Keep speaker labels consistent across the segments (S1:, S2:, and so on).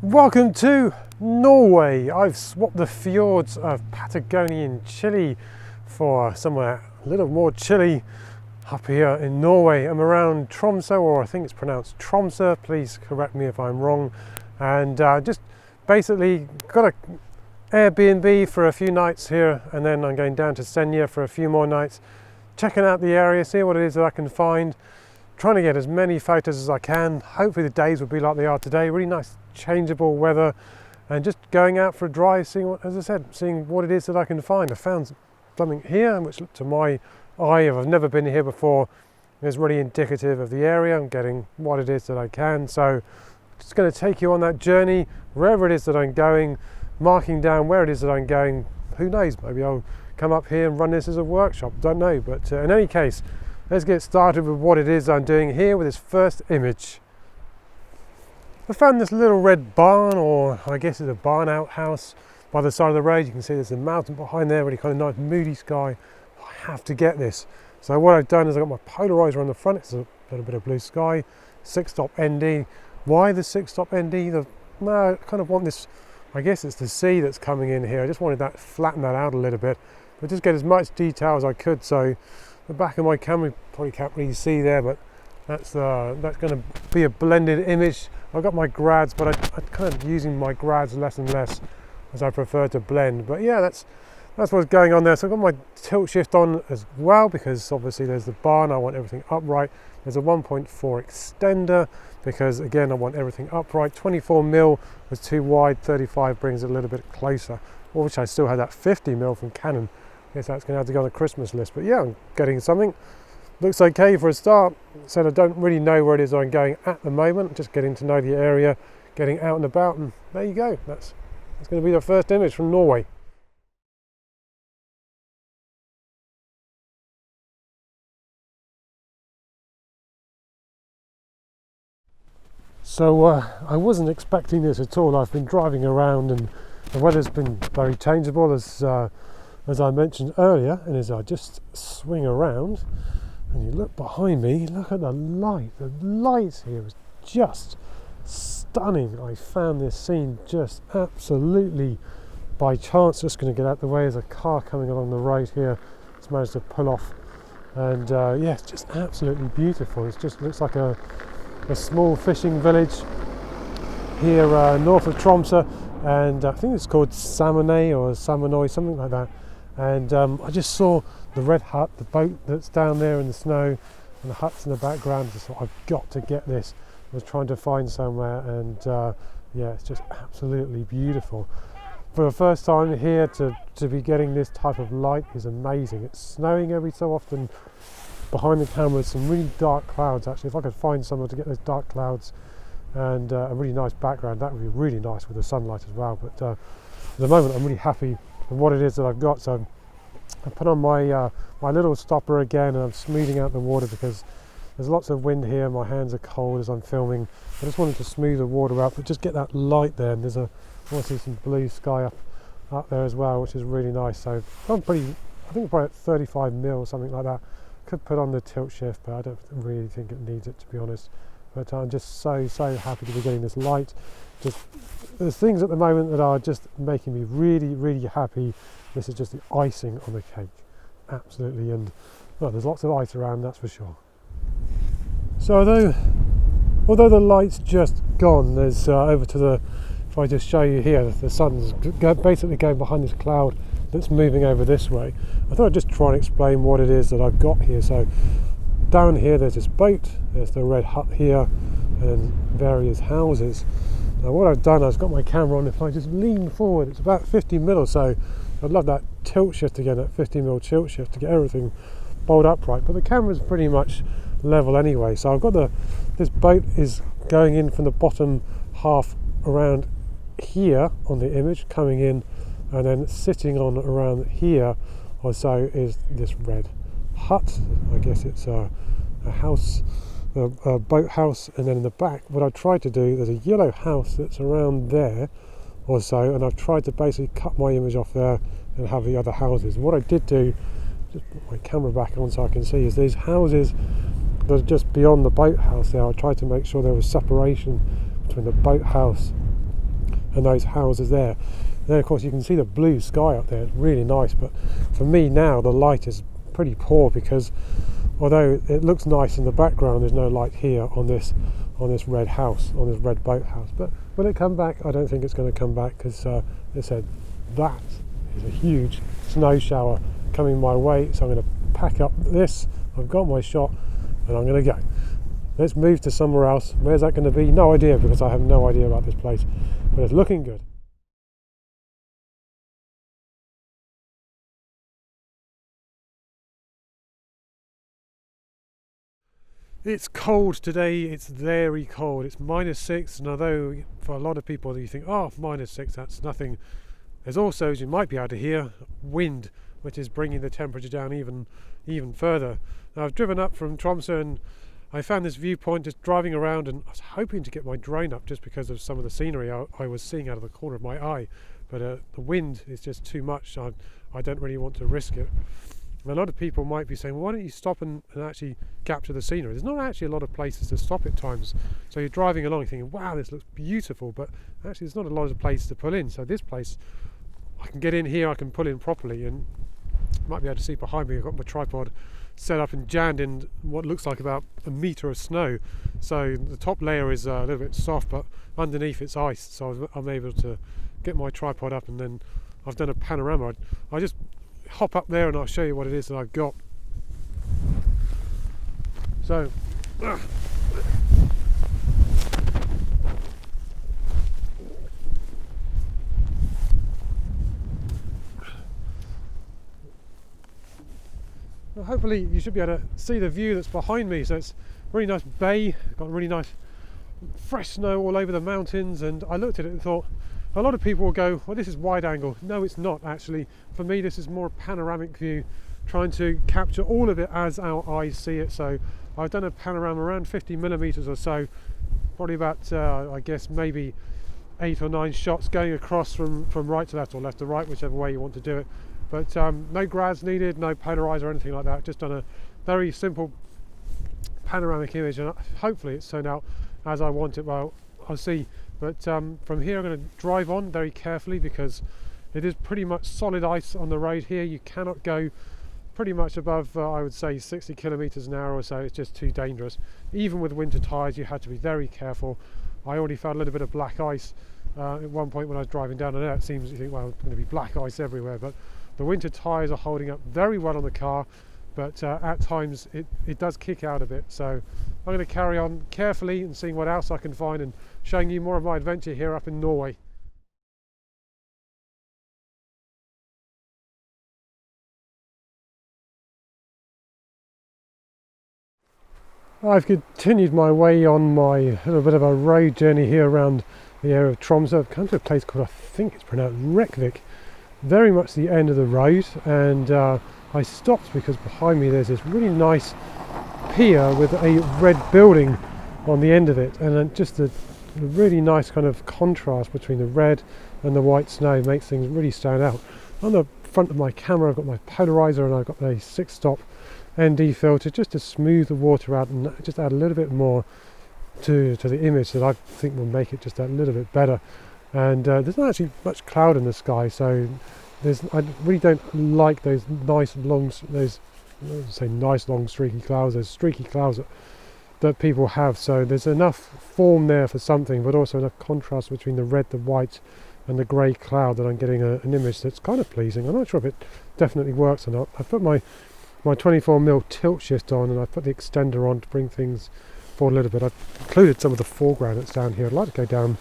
S1: Welcome to Norway. I've swapped the fjords of Patagonian Chile for somewhere a little more chilly up here in Norway. I'm around Tromsø, or I think it's pronounced Tromsø, please correct me if I'm wrong, and just basically got an Airbnb for a few nights here, and then I'm going down to Senja for a few more nights, checking out the area, see what it is that I can find, trying to get as many photos as I can. Hopefully the days will be like they are today, really nice changeable weather, and just going out for a drive, seeing what, as I said, seeing what it is that I can find. I found something here which to my eye, if I've never been here before, is really indicative of the area. I'm getting what it is that I can, so just going to take you on that journey wherever it is that I'm going, marking down where it is that I'm going. Who knows, maybe I'll come up here and run this as a workshop, don't know, but in any case, let's get started with what it is I'm doing here with this first image. I found this little red barn, or I guess it's a barn outhouse, by the side of the road. You can see there's a mountain behind there, really kind of nice moody sky. I have to get this. So what I've done is I've got my polarizer on the front. It's a little bit of blue sky, 6-stop ND. Why the 6-stop ND? No, I kind of want this, I guess it's the sea that's coming in here. I just wanted that, flatten that out a little bit, but just get as much detail as I could. So the back of my camera, you probably can't really see there, but that's going to be a blended image. I've got my grads, but I'm kind of using my grads less and less as I prefer to blend. But yeah, that's what's going on there. So I've got my tilt shift on as well, because obviously there's the barn, I want everything upright. There's a 1.4 extender, because again I want everything upright. 24mm was too wide, 35 brings it a little bit closer. I wish I still had that 50mm from Canon. I guess that's going to have to go on the Christmas list, but yeah, I'm getting something. Looks okay for a start. So I don't really know where it is I'm going at the moment, just getting to know the area, getting out and about, and there you go. That's going to be the first image from Norway. So I wasn't expecting this at all. I've been driving around and the weather's been very changeable, as I mentioned earlier, and as I just swing around and you look behind me, look at the light. The light here is just stunning. I found this scene just absolutely by chance. Just going to get out the way. There's a car coming along the road here. It's managed to pull off, and yeah, it's just absolutely beautiful. It just looks like a small fishing village here north of Tromsø, and I think it's called Samonay or Samonoy, something like that. And I just saw the red hut, the boat that's down there in the snow, and the huts in the background. I just thought, I've got to get this. I was trying to find somewhere, and yeah, it's just absolutely beautiful. For the first time here, to be getting this type of light is amazing. It's snowing every so often. Behind the camera, some really dark clouds. Actually, if I could find somewhere to get those dark clouds and a really nice background, that would be really nice with the sunlight as well. But at the moment, I'm really happy with what it is that I've got. So I put on my my little stopper again, and I'm smoothing out the water because there's lots of wind here. My hands are cold as I'm filming. I just wanted to smooth the water out, but just get that light there. And there's obviously some blue sky up there as well, which is really nice. So I'm pretty, I think probably at 35mm or something like that. Could put on the tilt shift, but I don't really think it needs it, to be honest. But I'm just so happy to be getting this light. Just there's things at the moment that are just making me really happy. This is just the icing on the cake, absolutely. And well, there's lots of ice around, that's for sure. So although the light's just gone, there's over to the, if I just show you here, the sun's basically going behind this cloud that's moving over this way. I thought I'd just try and explain what it is that I've got here. So down here there's this boat, there's the red hut here, and various houses. Now what I've done, I've got my camera on. If I just lean forward, it's about 50mm or so. I'd love that tilt shift again, that 50mm tilt shift, to get everything bowled upright, but the camera's pretty much level anyway. So I've got this boat is going in from the bottom half around here on the image, coming in, and then sitting on around here or so is this red hut. I guess it's a house, a boat house. And then in the back, what I tried to do, there's a yellow house that's around there or so, and I've tried to basically cut my image off there and have the other houses. And what I did do, just put my camera back on so I can see, is these houses that are just beyond the boathouse there. I tried to make sure there was separation between the boathouse and those houses there. Then of course you can see the blue sky up there, it's really nice, but for me now the light is pretty poor because although it looks nice in the background, there's no light here on this red house, on this red boathouse. But will it come back? I don't think it's going to come back because they said that is a huge snow shower coming my way, so I'm going to pack up this. I've got my shot and I'm going to go. Let's move to somewhere else. Where's that going to be? No idea, because I have no idea about this place, but it's looking good. It's cold today, it's very cold, it's -6, and although for a lot of people you think, oh, -6, that's nothing, there's also, as you might be able to hear, wind, which is bringing the temperature down even further. Now I've driven up from Tromsø and I found this viewpoint just driving around, and I was hoping to get my drone up just because of some of the scenery I was seeing out of the corner of my eye, but the wind is just too much, I don't really want to risk it. A lot of people might be saying, well, why don't you stop and actually capture the scenery? There's not actually a lot of places to stop at times. So you're driving along thinking, wow, this looks beautiful, but actually there's not a lot of places to pull in. So this place, I can get in here, I can pull in properly, and you might be able to see behind me, I've got my tripod set up and jammed in what looks like about a metre of snow. So the top layer is a little bit soft, but underneath it's ice. So I'm able to get my tripod up, and then I've done a panorama. I just hop up there and I'll show you what it is that I've got. So well, hopefully you should be able to see the view that's behind me. So it's a really nice bay, got really nice fresh snow all over the mountains, and I looked at it and thought, a lot of people will go, well, this is wide angle. No, it's not actually. For me, this is more a panoramic view, trying to capture all of it as our eyes see it. So I've done a panorama around 50 millimeters or so, probably about, I guess, maybe 8 or 9 shots going across from right to left or left to right, whichever way you want to do it. But no grads needed, no polarizer or anything like that. Just done a very simple panoramic image, and hopefully it's turned out as I want it. Well, I'll see. But from here I'm going to drive on very carefully because it is pretty much solid ice on the road here. You cannot go pretty much above, I would say, 60 kilometers an hour or so. It's just too dangerous. Even with winter tyres, you have to be very careful. I already found a little bit of black ice at one point when I was driving down. I know it seems, you think, well, it's going to be black ice everywhere, but the winter tyres are holding up very well on the car, but at times it does kick out a bit. So I'm going to carry on carefully and seeing what else I can find and showing you more of my adventure here up in Norway. I've continued my way on my little bit of a road journey here around the area of Tromsø. I've come to a place called, I think it's pronounced Rekvik, very much the end of the road, and I stopped because behind me there's this really nice pier with a red building on the end of it, and then just a really nice kind of contrast between the red and the white snow makes things really stand out. On the front of my camera I've got my polarizer, and I've got a 6-stop ND filter just to smooth the water out and just add a little bit more to the image that I think will make it just a little bit better. And there's not actually much cloud in the sky, so I really don't like those nice long streaky clouds, those streaky clouds that people have. So there's enough form there for something, but also enough contrast between the red, the white and the grey cloud that I'm getting an image that's kind of pleasing. I'm not sure if it definitely works or not. I put my 24mm tilt shift on, and I put the extender on to bring things forward a little bit. I've included some of the foreground that's down here. I'd like to go down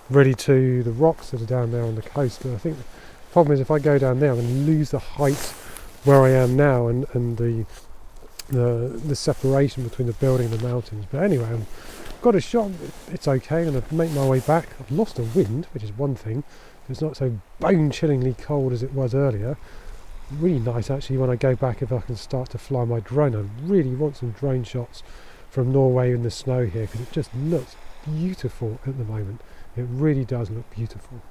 S1: really to the rocks that are down there on the coast, but I think the problem is if I go down there I'm going to lose the height where I am now and the separation between the building and the mountains. But anyway, I've got a shot, it's okay. I'm going to make my way back. I've lost the wind, which is one thing. It's not so bone-chillingly cold as it was earlier. Really nice actually when I go back, if I can start to fly my drone. I really want some drone shots from Norway in the snow here, because it just looks beautiful at the moment. It really does look beautiful.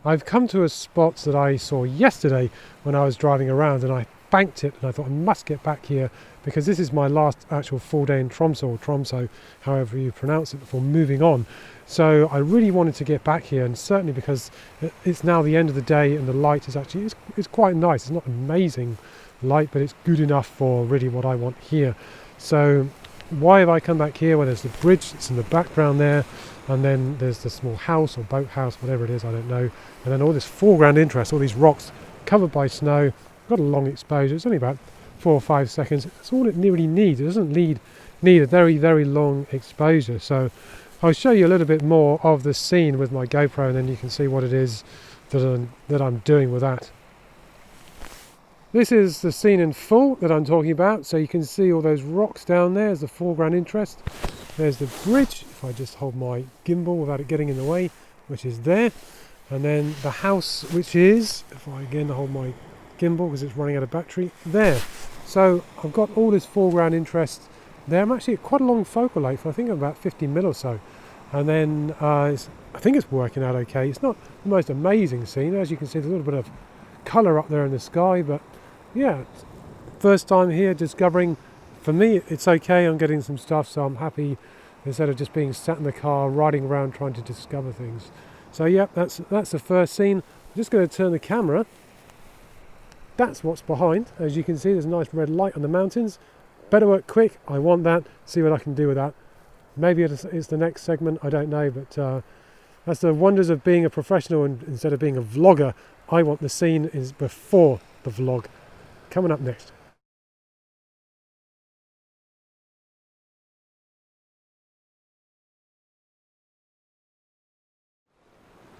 S1: I've come to a spot that I saw yesterday when I was driving around, and I banked it, and I thought I must get back here because this is my last actual full day in Tromsø, or Tromsø, however you pronounce it, before moving on. So I really wanted to get back here, and certainly because it's now the end of the day and the light is actually it's quite nice. It's not amazing light, but it's good enough for really what I want here. So why have I come back here? Well, there's the bridge that's in the background there, and then there's the small house or boat house, whatever it is, I don't know, and then all this foreground interest, all these rocks covered by snow, got a long exposure. It's only about 4 or 5 seconds. That's all it really needs. It doesn't need a very, very long exposure. So I'll show you a little bit more of the scene with my GoPro, and then you can see what it is that I'm doing with that. This is the scene in full that I'm talking about. So you can see all those rocks down there as the foreground interest. There's the bridge, if I just hold my gimbal without it getting in the way, which is there. And then the house, which is, if I again hold my gimbal because it's running out of battery, there. So I've got all this foreground interest there. I'm actually at quite a long focal length, I think about 50 mil or so. And then I think it's working out okay. It's not the most amazing scene. As you can see, there's a little bit of colour up there in the sky, but yeah, first time here discovering. For me, it's okay. I'm getting some stuff, so I'm happy instead of just being sat in the car riding around trying to discover things. So yeah, that's the first scene. I'm just going to turn the camera. That's what's behind. As you can see, there's a nice red light on the mountains. Better work quick. I want that. See what I can do with that. Maybe it's the next segment. I don't know, but that's the wonders of being a professional instead of being a vlogger. I want the scene is before the vlog. Coming up next.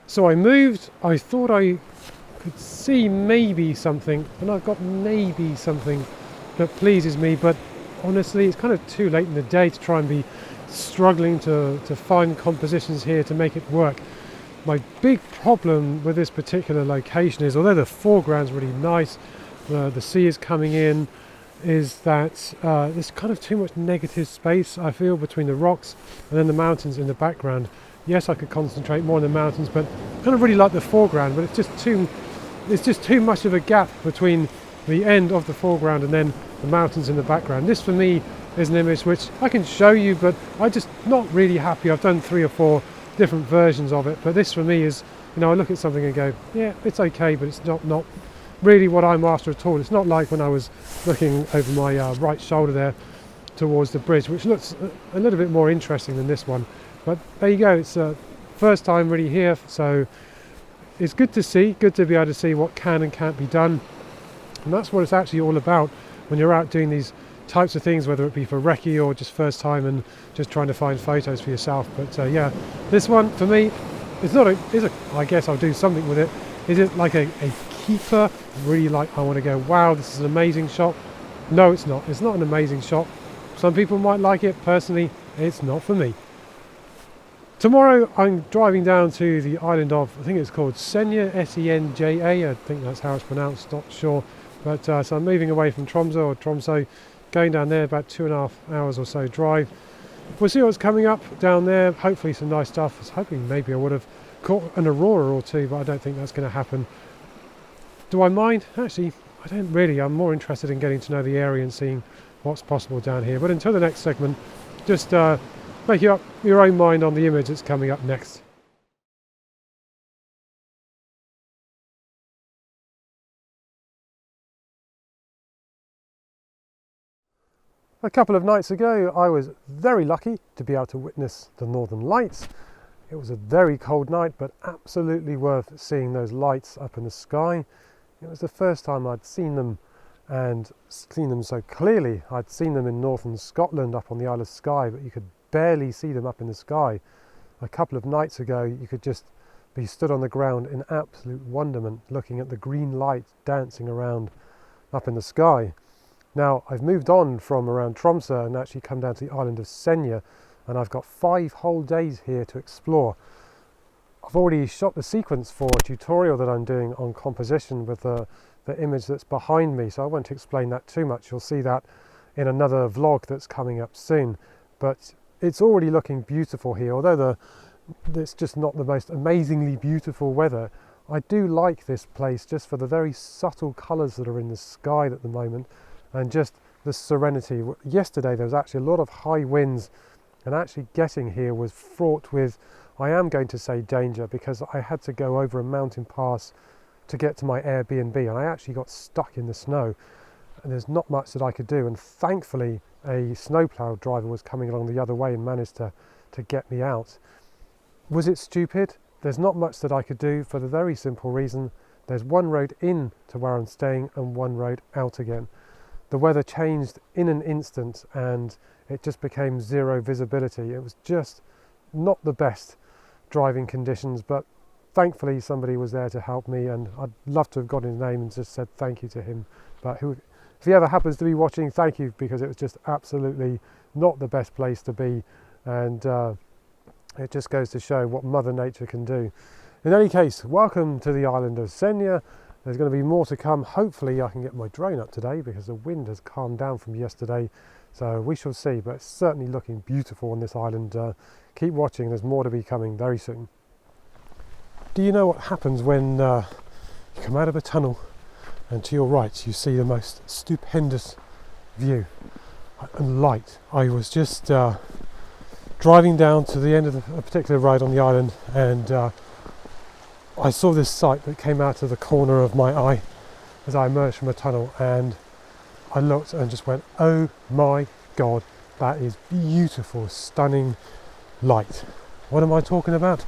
S1: So I moved. I thought I could see maybe something, and I've got maybe something that pleases me, but honestly it's kind of too late in the day to try and be struggling to find compositions here to make it work. My big problem with this particular location is, although the foreground's really nice, the sea is coming in, is that there's kind of too much negative space, I feel, between the rocks and then the mountains in the background. Yes, I could concentrate more on the mountains, but I kind of really like the foreground, but it's just too much of a gap between the end of the foreground and then the mountains in the background. This for me is an image which I can show you, but I'm just not really happy. I've done 3 or 4 different versions of it, but this for me is, you know, I look at something and go, yeah, it's okay, but it's not really what I'm after at all. It's not like when I was looking over my right shoulder there towards the bridge, which looks a little bit more interesting than this one. But there you go, it's first time really here, so it's good to see, good to be able to see what can and can't be done. And that's what it's actually all about when you're out doing these types of things, whether it be for recce or just first time and just trying to find photos for yourself. But yeah, this one for me, I guess I'll do something with it. Is it like a keeper? Really, like I want to go, wow, this is an amazing shot. No, it's not. It's not an amazing shot. Some people might like it. Personally, it's not for me. Tomorrow I'm driving down to the island of, I think it's called Senja, Senja, I think that's how it's pronounced, not sure. But so I'm moving away from Tromsø, going down there, about 2.5 hours or so drive. We'll see what's coming up down there, hopefully some nice stuff. I was hoping maybe I would have caught an aurora or two, but I don't think that's going to happen. Do I mind? Actually, I don't really. I'm more interested in getting to know the area and seeing what's possible down here. But until the next segment, just make up your own mind on the image that's coming up next. A couple of nights ago, I was very lucky to be able to witness the Northern Lights. It was a very cold night, but absolutely worth seeing those lights up in the sky. It was the first time I'd seen them and seen them so clearly. I'd seen them in northern Scotland up on the Isle of Skye, but you could barely see them up in the sky. A couple of nights ago, you could just be stood on the ground in absolute wonderment, looking at the green light dancing around up in the sky. Now, I've moved on from around Tromsø and actually come down to the island of Senja, and I've got 5 whole days here to explore. I've already shot the sequence for a tutorial that I'm doing on composition with the image that's behind me, so I won't explain that too much. You'll see that in another vlog that's coming up soon. But it's already looking beautiful here, although it's just not the most amazingly beautiful weather. I do like this place just for the very subtle colours that are in the sky at the moment, and just the serenity. Yesterday there was actually a lot of high winds, and actually getting here was fraught with, I am going to say, danger, because I had to go over a mountain pass to get to my Airbnb, and I actually got stuck in the snow, and there's not much that I could do, and thankfully a snowplow driver was coming along the other way and managed to get me out. Was it stupid? There's not much that I could do, for the very simple reason there's one road in to where I'm staying and one road out again. The weather changed in an instant and it just became zero visibility. It was just not the best driving conditions, but thankfully somebody was there to help me, and I'd love to have got his name and just said thank you to him. But if he ever happens to be watching, thank you, because it was just absolutely not the best place to be, and it just goes to show what Mother Nature can do. In any case, welcome to the island of Senja. There's going to be more to come. Hopefully I can get my drone up today, because the wind has calmed down from yesterday, so we shall see, but it's certainly looking beautiful on this island. Keep watching, there's more to be coming very soon. Do you know what happens when you come out of a tunnel and to your right you see the most stupendous view and light? I was just driving down to the end of a particular road on the island, and I saw this sight that came out of the corner of my eye as I emerged from a tunnel, and I looked and just went, oh my God, that is beautiful, stunning light. What am I talking about?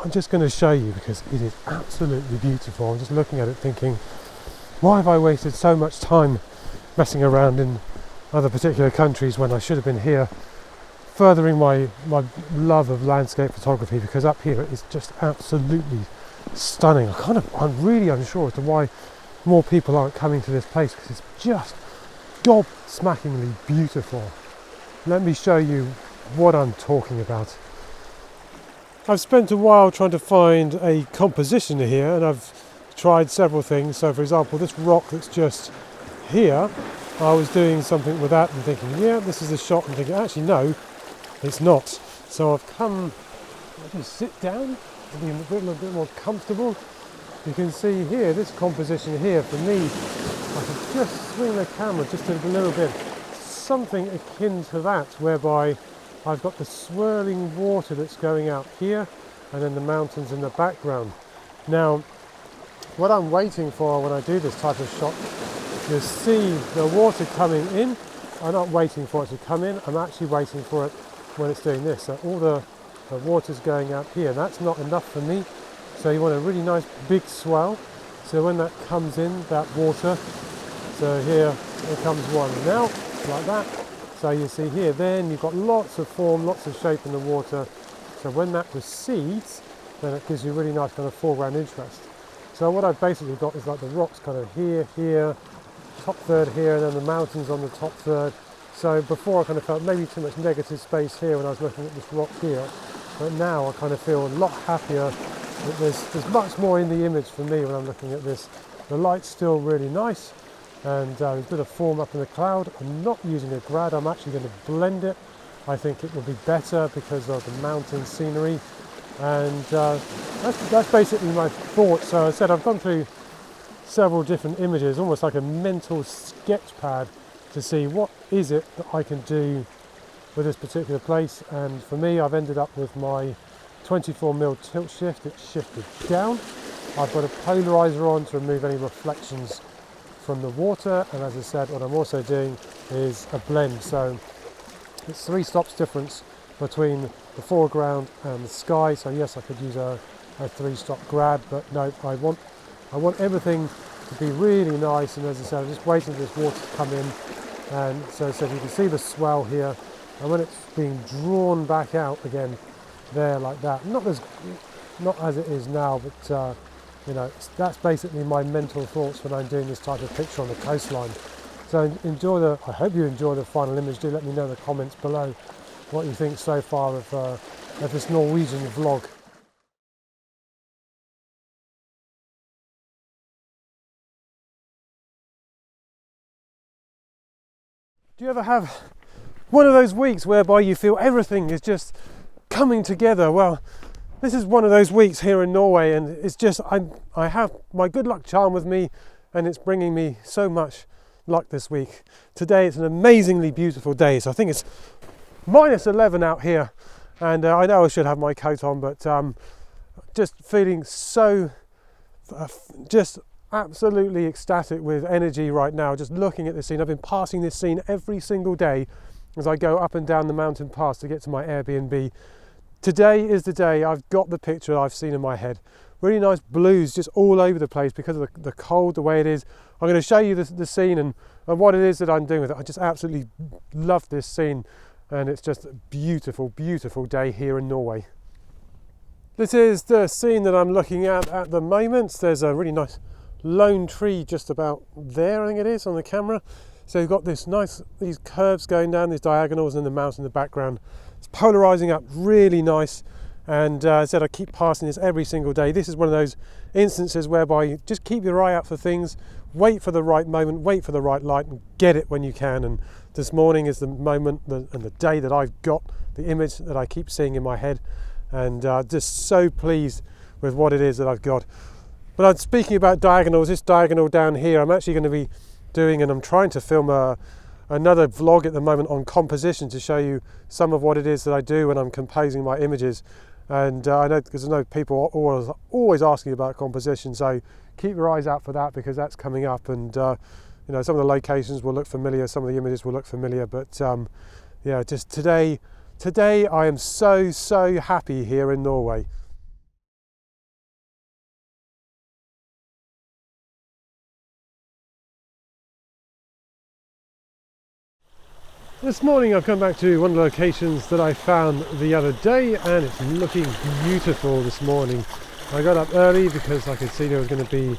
S1: I'm just going to show you, because it is absolutely beautiful. I'm just looking at it thinking, why have I wasted so much time messing around in other particular countries when I should have been here, furthering my love of landscape photography, because up here it is just absolutely stunning. I'm really unsure as to why more people aren't coming to this place, because it's just gobsmackingly beautiful. Let me show you what I'm talking about. I've spent a while trying to find a composition here, and I've tried several things. So for example, this rock that's just here, I was doing something with that and thinking, yeah, this is the shot, and thinking, actually no, it's not. So I've come to sit down to be a little bit more comfortable. You can see here, this composition here, for me, I could just swing the camera just a little bit, something akin to that, whereby I've got the swirling water that's going out here, and then the mountains in the background. Now, what I'm waiting for when I do this type of shot, you see the water coming in. I'm not waiting for it to come in, I'm actually waiting for it when it's doing this. So all the water's going out here. That's not enough for me. So you want a really nice big swell. So when that comes in, that water, so here comes one now, like that. So you see here, then you've got lots of form, lots of shape in the water. So when that recedes, then it gives you really nice kind of foreground interest. So what I've basically got is like the rocks kind of here, top third here, and then the mountains on the top third. So before I kind of felt maybe too much negative space here when I was looking at this rock here, but now I kind of feel a lot happier that there's much more in the image for me when I'm looking at this. The light's still really nice, and there's a bit of form up in the cloud. I'm not using a grad, I'm actually going to blend it. I think it will be better because of the mountain scenery, and that's basically my thoughts. So I said I've gone through several different images, almost like a mental sketch pad, to see what is it that I can do with this particular place. And for me, I've ended up with my 24mm tilt shift. It's shifted down. I've got a polarizer on to remove any reflections from the water, and as I said, what I'm also doing is a blend. So it's 3 stops difference between the foreground and the sky. So yes, I could use a 3-stop grad, but no, I want everything to be really nice. And as I said, I'm just waiting for this water to come in. And so you can see the swell here, and when it's being drawn back out again there like that, not as it is now, but you know, that's basically my mental thoughts when I'm doing this type of picture on the coastline. So I hope you enjoy the final image. Do let me know in the comments below what you think so far of this Norwegian vlog. Do you ever have one of those weeks whereby you feel everything is just coming together? Well, This is one of those weeks here in Norway, and it's just I have my good luck charm with me, and it's bringing me so much luck this week. Today it's an amazingly beautiful day, so I think it's -11 out here, and I know I should have my coat on, but just feeling so just absolutely ecstatic with energy right now, just looking at this scene. I've been passing this scene every single day as I go up and down the mountain pass to get to my Airbnb. Today is the day I've got the picture I've seen in my head. Really nice blues just all over the place because of the cold, the way it is. I'm going to show you the scene and what it is that I'm doing with it. I just absolutely love this scene, and it's just a beautiful, beautiful day here in Norway. This is the scene that I'm looking at the moment. There's a really nice lone tree just about there, I think it is, on the camera. So you've got these curves going down, these diagonals, and the mountain in the background. It's polarizing up really nice, and as I said, I keep passing this every single day. This is one of those instances whereby you just keep your eye out for things, wait for the right moment, wait for the right light, and get it when you can. And this morning is the moment and the day that I've got the image that I keep seeing in my head, and just so pleased with what it is that I've got. But I'm speaking about diagonals. This diagonal down here, I'm actually going to be doing, and I'm trying to film another vlog at the moment on composition to show you some of what it is that I do when I'm composing my images. And I know, because I know people are always asking about composition, so keep your eyes out for that, because that's coming up. And you know, some of the locations will look familiar, some of the images will look familiar, but yeah, just today I am so happy here in Norway. This morning I've come back to one of the locations that I found the other day, and it's looking beautiful this morning. I got up early because I could see there was going to be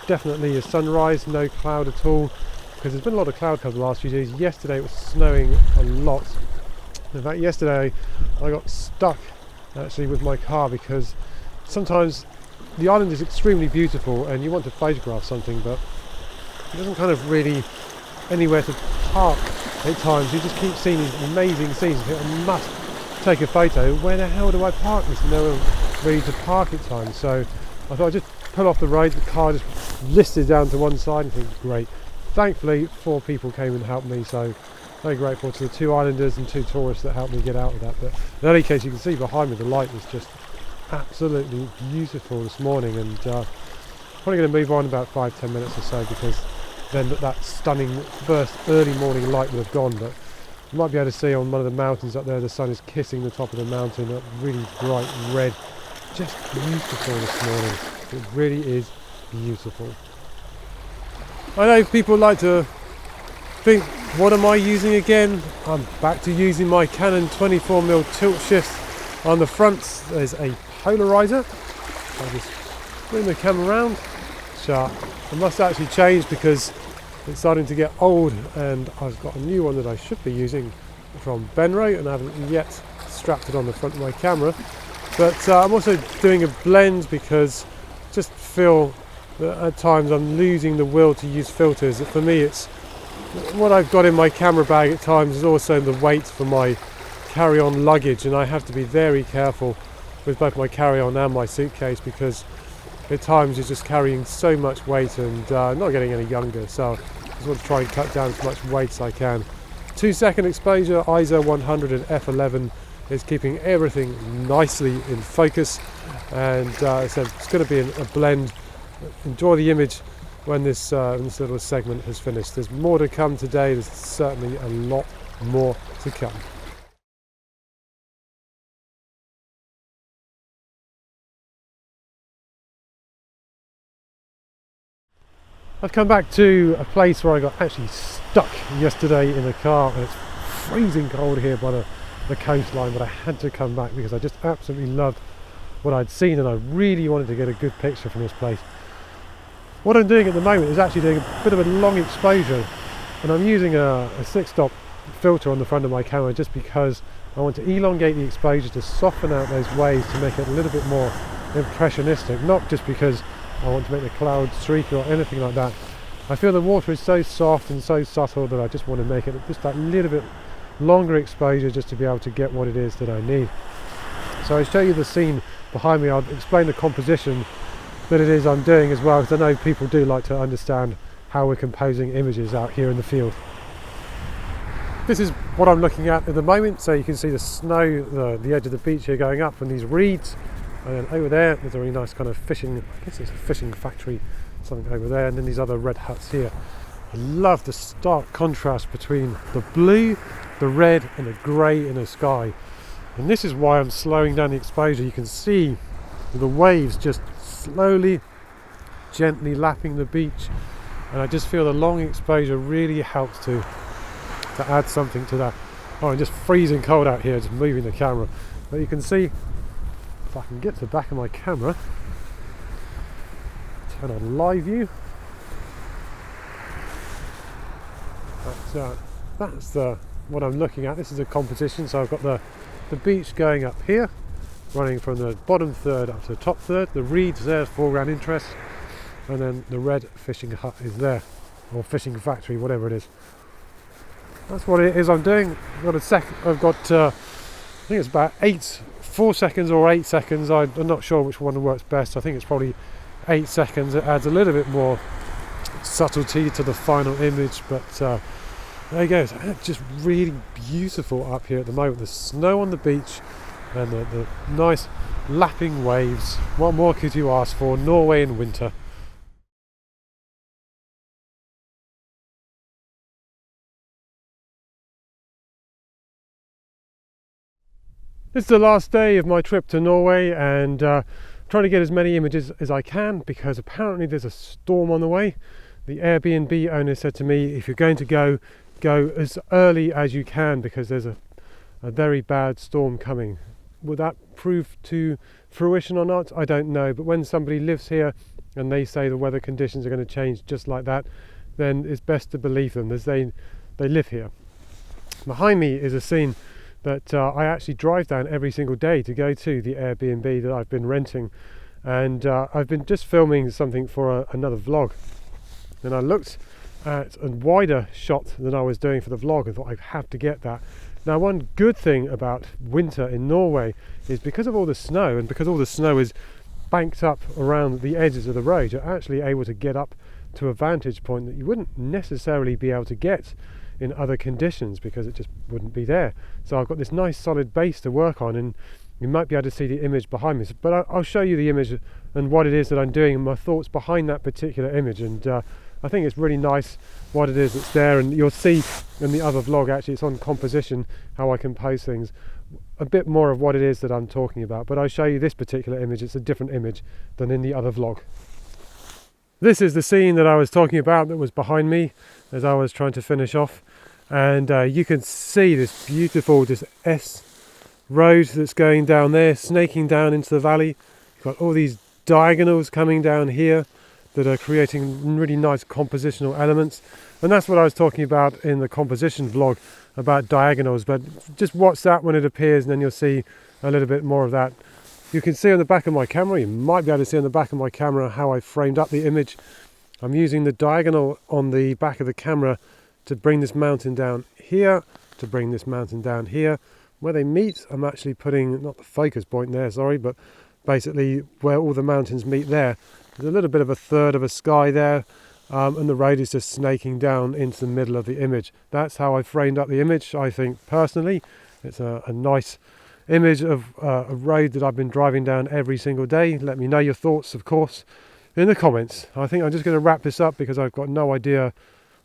S1: definitely a sunrise, no cloud at all, because there's been a lot of cloud cover the last few days. Yesterday it was snowing a lot. In fact, yesterday I got stuck actually with my car, because sometimes the island is extremely beautiful and you want to photograph something, but it doesn't kind of really anywhere to park at times. You just keep seeing these amazing scenes. You think, I must take a photo. Where the hell do I park this? Nowhere really to park at times. So I thought I'd just pull off the road. The car just listed down to one side, and think, great. Thankfully 4 people came and helped me, so very grateful to the 2 islanders and 2 tourists that helped me get out of that. But in any case, you can see behind me the light was just absolutely beautiful this morning, and probably going to move on about 5-10 minutes or so, because then that stunning first early morning light would have gone. But you might be able to see on one of the mountains up there, the sun is kissing the top of the mountain, that really bright red. Just beautiful this morning. It really is beautiful. I know people like to think, what am I using again? I'm back to using my Canon 24mm tilt shift. On the front there's a polarizer. I'll just bring the camera around. So I must actually change, because it's starting to get old, and I've got a new one that I should be using from Benro, and I haven't yet strapped it on the front of my camera. But I'm also doing a blend, because I just feel that at times I'm losing the will to use filters. For me, it's what I've got in my camera bag at times is also the weight for my carry-on luggage, and I have to be very careful with both my carry-on and my suitcase, because at times you're just carrying so much weight and not getting any younger. So I just want to try and cut down as much weight as I can. 2-second exposure, ISO 100 and f11 is keeping everything nicely in focus. And I said it's going to be a blend. Enjoy the image when this little segment has finished. There's more to come today. There's certainly a lot more to come. I've come back to a place where I got actually stuck yesterday in a car, and it's freezing cold here by the coastline, but I had to come back because I just absolutely loved what I'd seen, and I really wanted to get a good picture from this place. What I'm doing at the moment is actually doing a bit of a long exposure, and I'm using a 6-stop filter on the front of my camera, just because I want to elongate the exposure to soften out those waves, to make it a little bit more impressionistic, not just because I want to make the clouds streaky or anything like that. I feel the water is so soft and so subtle that I just want to make it just that little bit longer exposure, just to be able to get what it is that I need. So I'll show you the scene behind me. I'll explain the composition that it is I'm doing as well, because I know people do like to understand how we're composing images out here in the field. This is what I'm looking at the moment. So you can see the snow, the edge of the beach here going up, and these reeds, and then over there there's a really nice kind of fishing, I guess it's a fishing factory, something over there, and then these other red huts here. I love the stark contrast between the blue, the red and the grey in the sky, and this is why I'm slowing down the exposure. You can see the waves just slowly, gently lapping the beach, and I just feel the long exposure really helps to add something to that. Oh, I'm just freezing cold out here, just moving the camera, but you can see, if I can get to the back of my camera, turn on live view. That's what I'm looking at. This is a composition, so I've got the beach going up here, running from the bottom third up to the top third. The reeds there, foreground interest, and then the red fishing hut is there, or fishing factory, whatever it is. That's what it is I'm doing. I've got I think it's about 4 seconds or 8 seconds. I'm not sure which one works best. I think it's probably 8 seconds. It adds a little bit more subtlety to the final image, but there you go. It's just really beautiful up here at the moment. The snow on the beach and the nice lapping waves. What more could you ask for? Norway in winter. This is the last day of my trip to Norway, and trying to get as many images as I can, because apparently there's a storm on the way. The Airbnb owner said to me, if you're going to go as early as you can, because there's a very bad storm coming. Will that prove to fruition or not? I don't know, but when somebody lives here and they say the weather conditions are going to change just like that, then it's best to believe them, as they live here. Behind me is a scene that I actually drive down every single day to go to the Airbnb that I've been renting, and I've been just filming something for another vlog, and I looked at a wider shot than I was doing for the vlog and thought I have to get that. Now, one good thing about winter in Norway is because of all the snow, and because all the snow is banked up around the edges of the road, you're actually able to get up to a vantage point that you wouldn't necessarily be able to get in other conditions, because it just wouldn't be there. So I've got this nice solid base to work on, and you might be able to see the image behind me, but I'll show you the image and what it is that I'm doing and my thoughts behind that particular image. And I think it's really nice what it is that's there, and you'll see in the other vlog, actually it's on composition, how I compose things, a bit more of what it is that I'm talking about. But I'll show you this particular image. It's a different image than in the other vlog. This is the scene that I was talking about that was behind me as I was trying to finish off, and you can see this beautiful S road that's going down there, snaking down into the valley. You've got all these diagonals coming down here that are creating really nice compositional elements, and that's what I was talking about in the composition vlog about diagonals. But just watch that when it appears, and then you'll see a little bit more of that. You can see on the back of my camera, you might be able to see on the back of my camera how I framed up the image. I'm using the diagonal on the back of the camera to bring this mountain down here, to bring this mountain down here. Where they meet, I'm actually putting, not the focus point there, sorry, but basically where all the mountains meet there. There's a little bit of a third of a sky there, and the road is just snaking down into the middle of the image. That's how I framed up the image. I think personally it's a nice image of a road that I've been driving down every single day. Let me know your thoughts, of course, in the comments. I think I'm just going to wrap this up because I've got no idea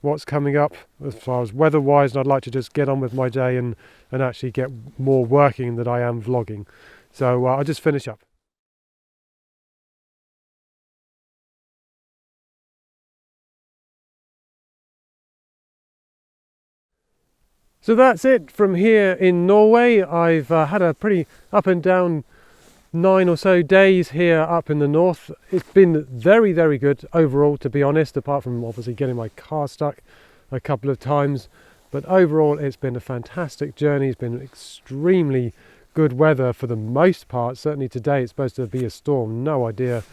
S1: what's coming up as far as weather wise, and I'd like to just get on with my day and actually get more working than I am vlogging. So I'll just finish up. So that's it from here in Norway. I've had a pretty up and down 9 or so days here up in the north. It's been very, very good overall, to be honest, apart from obviously getting my car stuck a couple of times. But overall, it's been a fantastic journey. It's been extremely good weather for the most part. Certainly today it's supposed to be a storm. No idea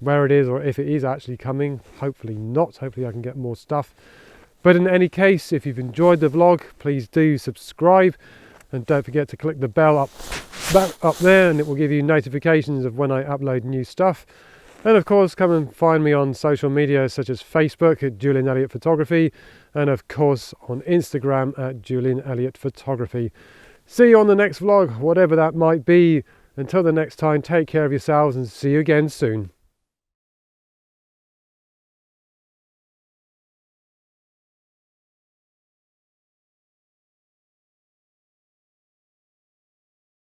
S1: where it is or if it is actually coming. Hopefully not. Hopefully I can get more stuff. But in any case, if you've enjoyed the vlog, please do subscribe, and don't forget to click the bell up that up there and it will give you notifications of when I upload new stuff. And of course, come and find me on social media such as Facebook at Julian Elliott Photography, and of course on Instagram at Julian Elliott Photography. See you on the next vlog, whatever that might be. Until the next time, take care of yourselves and see you again soon.